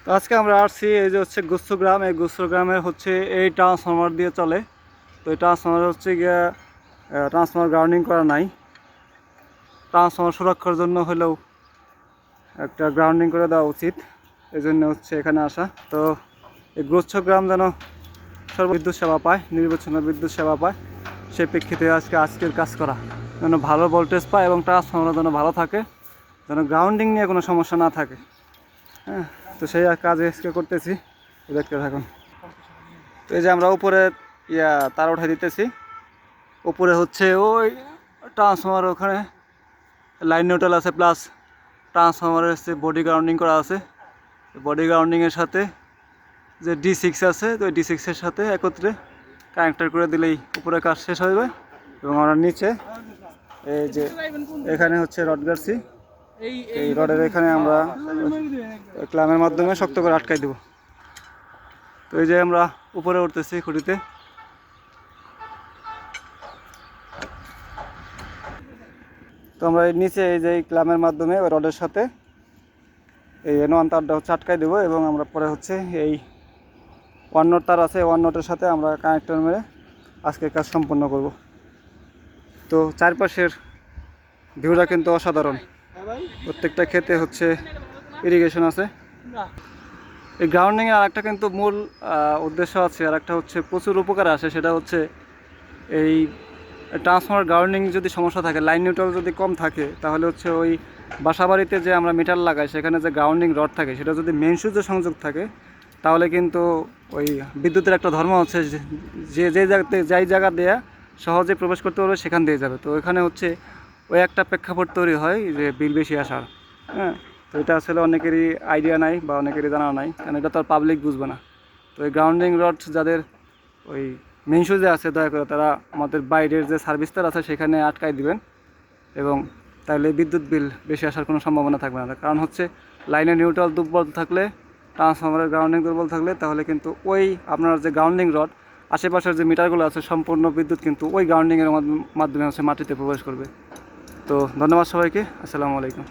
তো আজকে আমরা আসছি এই যে হচ্ছে গুচ্ছ গ্রাম। এই গুচ্ছ গ্রামের হচ্ছে এই ট্রান্সফরমার দিয়ে চলে। তো এই ট্রান্সফরমার হচ্ছে গিয়ে ট্রান্সফরমার গ্রাউন্ডিং করা নাই। ট্রান্সফরমার সুরক্ষার জন্য হলেও একটা গ্রাউন্ডিং করে দেওয়া উচিত, এই জন্য হচ্ছে এখানে আসা। তো এই গুচ্ছ গ্রাম যেন বিদ্যুৎ সেবা পায়, নির্বিচ্ছিন্ন বিদ্যুৎ সেবা পায়, সেই প্রেক্ষিতে আজকের কাজ করা, যেন ভালো ভোল্টেজ পায় এবং ট্রান্সফরমার যেন ভালো থাকে, যেন গ্রাউন্ডিং নিয়ে কোনো সমস্যা না থাকে। হ্যাঁ, তো সেই কাজ আজকে করতেছি, দেখতে থাকুন। তো এই যে আমরা উপরে তার উঠাই দিতেছি। উপরে হচ্ছে ওই ট্রান্সফরমার, ওখানে লাইন নিউট্রাল আছে, প্লাস ট্রান্সফরমারের হচ্ছে বডি গ্রাউন্ডিং করা আছে। বডি গ্রাউন্ডিংয়ের সাথে যে D6 আছে, তো ওই D6-এর সাথে একত্রে কানেক্টার করে দিলেই উপরে কাজ শেষ হয়ে যাবে। এবং আমরা নিচে এই যে এখানে হচ্ছে রড গাড়ছি, এই রডের এখানে আমরা ক্লামের মাধ্যমে শক্ত করে আটকাই দেব। তো এই যে আমরা উপরে উঠতেছি খুঁটিতে। তো আমরা এই নিচে এই যে ক্লামের মাধ্যমে ওই রডের সাথে এই N1 তারটা হচ্ছে আটকাই দেবো, এবং আমরা পরে হচ্ছে এই 1 নট তার আছে, 1 নটের সাথে আমরা কানেক্টর মেরে আজকের কাজ সম্পন্ন করব। তো চারপাশের ভিউটা কিন্তু অসাধারণ। প্রত্যেকটা ক্ষেতে হচ্ছে ইরিগেশন আছে। এই গ্রাউন্ডিংয়ের আর একটা কিন্তু মূল উদ্দেশ্য আছে, আর একটা হচ্ছে প্রচুর উপকার আসে, সেটা হচ্ছে এই ট্রান্সফরমার গ্রাউন্ডিং যদি সমস্যা থাকে, লাইন নিউট্রাল যদি কম থাকে, তাহলে হচ্ছে ওই বাসাবাড়িতে যে আমরা মিটার লাগাই সেখানে যে গ্রাউন্ডিং রড থাকে, সেটা যদি মেইন সুইচে সংযোগ থাকে, তাহলে কিন্তু ওই বিদ্যুতের একটা ধর্ম হচ্ছে যে যেই জায়গা দেয়া সহজে প্রবেশ করতে পারবে সেখান দিয়ে যাবে। তো এখানে হচ্ছে ওই একটা প্রেক্ষাপট তৈরি হয় যে বিল বেশি আসার। হ্যাঁ, তো এটা আসলে অনেকেরই আইডিয়া নাই বা অনেকেরই জানা নাই, কারণ এটা তো আর পাবলিক বুঝবে না। তো এই গ্রাউন্ডিং রড যাদের ওই মেইন সুইচে আছে, দয়া করে তারা আমাদের বাইরের যে সার্ভিস তার আছে সেখানে আটকাই দিবেন, এবং তাহলে বিদ্যুৎ বিল বেশি আসার কোনো সম্ভাবনা থাকবে না। কারণ হচ্ছে লাইনের নিউট্রাল দুর্বল থাকলে, ট্রান্সফরমারের গ্রাউন্ডিং দুর্বল থাকলে, তাহলে কিন্তু ওই আপনার যে গ্রাউন্ডিং রড আশেপাশের যে মিটারগুলো আছে সম্পূর্ণ বিদ্যুৎ কিন্তু ওই গ্রাউন্ডিংয়ের মাধ্যমে হচ্ছে মাটিতে প্রবেশ করবে। তো ধন্যবাদ সবাইকে, আসসালামু আলাইকুম।